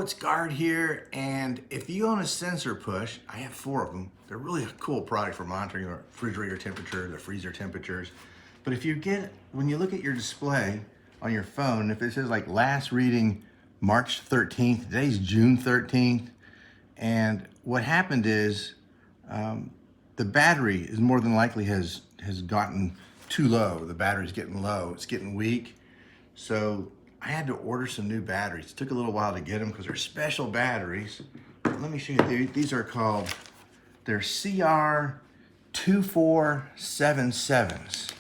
it's Guard here, and if you own a SensorPush, I have 4 of them. They're really a cool product for monitoring your refrigerator temperature, the freezer temperatures. But when you look at your display on your phone, if it says like last reading March 13th, today's June 13th, and what happened is the battery is more than likely has gotten too low. The battery's getting low, it's getting weak. So I had to order some new batteries. It took a little while to get them because they're special batteries. Let me show you. These are called, they're CR2477s.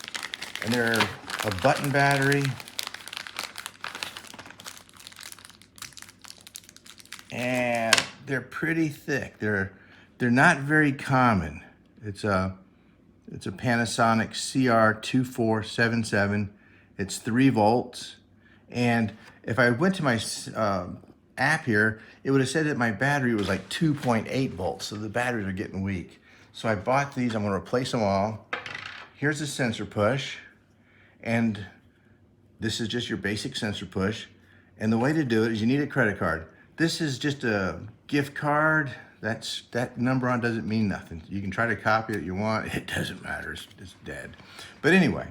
And they're a button battery. And they're pretty thick. They're not very common. It's a Panasonic CR2477. It's 3 volts. And if I went to my app here, it would have said that my battery was like 2.8 volts. So the batteries are getting weak. So I bought these. I'm going to replace them all. Here's the SensorPush. And this is just your basic SensorPush. And the way to do it is you need a credit card. This is just a gift card. That number on doesn't mean nothing. You can try to copy it if you want. It doesn't matter. It's dead. But anyway,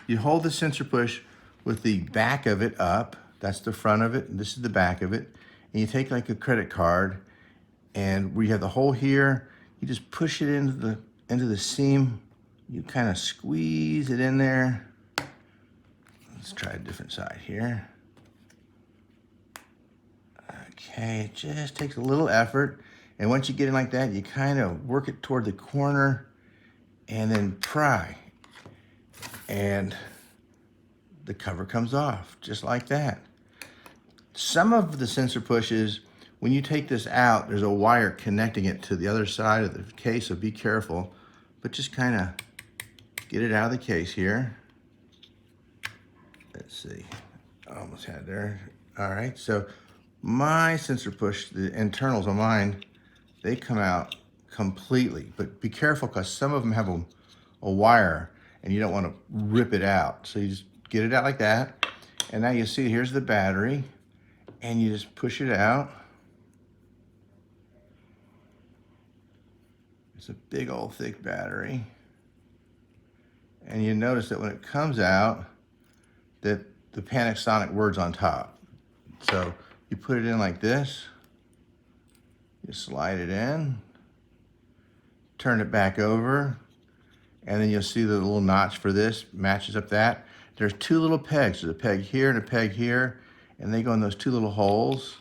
you hold the SensorPush with the back of it up. That's the front of it, and this is the back of it. And you take like a credit card, and where you have the hole here, you just push it into the seam. You kind of squeeze it in there. Let's try a different side here. Okay, it just takes a little effort. And once you get in like that, you kind of work it toward the corner and then pry. And the cover comes off, just like that. Some of the SensorPushes, when you take this out, there's a wire connecting it to the other side of the case, so be careful. But just kind of get it out of the case here. Let's see, almost had there. All right, so my SensorPush, the internals on mine, they come out completely. But be careful, because some of them have a wire, and you don't want to rip it out. So you just get it out like that. And now you see, here's the battery. And you just push it out. It's a big old thick battery. And you notice that when it comes out, that the Panasonic word's on top. So you put it in like this. You slide it in. Turn it back over. And then you'll see the little notch for this matches up that. There's 2 little pegs. There's a peg here and a peg here, and they go in those 2 little holes.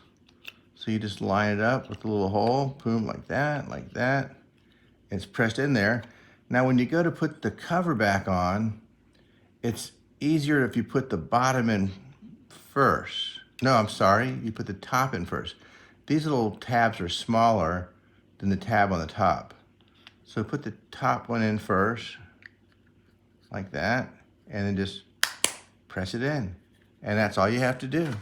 So you just line it up with the little hole, boom, like that, like that. It's pressed in there. Now when you go to put the cover back on, it's easier if you put the bottom in first. No, I'm sorry, you put the top in first. These little tabs are smaller than the tab on the top. So put the top one in first, like that, and then just press it in. And that's all you have to do.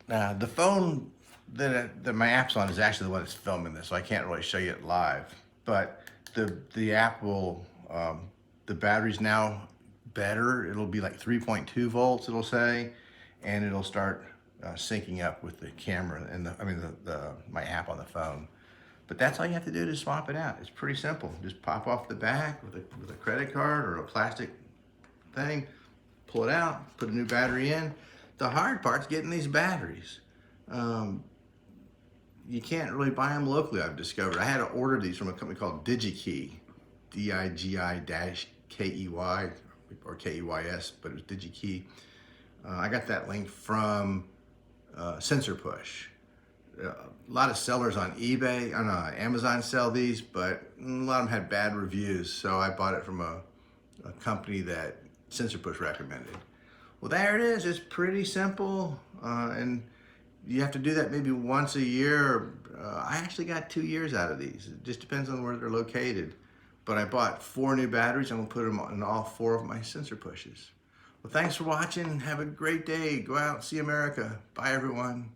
Now, the phone that my app's on is actually the one that's filming this, so I can't really show you it live. But the app will, the battery's now better. It'll be like 3.2 volts, it'll say, and it'll start syncing up with the camera and my app on the phone. But that's all you have to do to swap it out. It's pretty simple. Just pop off the back with a credit card or a plastic thing, pull it out, put a new battery in. The hard part's getting these batteries. You can't really buy them locally, I've discovered. I had to order these from a company called DigiKey, DIGI-KEY, or KEYS, but it was DigiKey. I got that link from SensorPush. A lot of sellers on eBay, on Amazon sell these, but a lot of them had bad reviews, so I bought it from a company that SensorPush recommended. Well, there it is. It's pretty simple, and you have to do that maybe once a year. I actually got 2 years out of these. It just depends on where they're located. But I bought 4 new batteries. I'm gonna put them in all 4 of my SensorPushes. Well, thanks for watching. Have a great day. Go out and see America. Bye, everyone.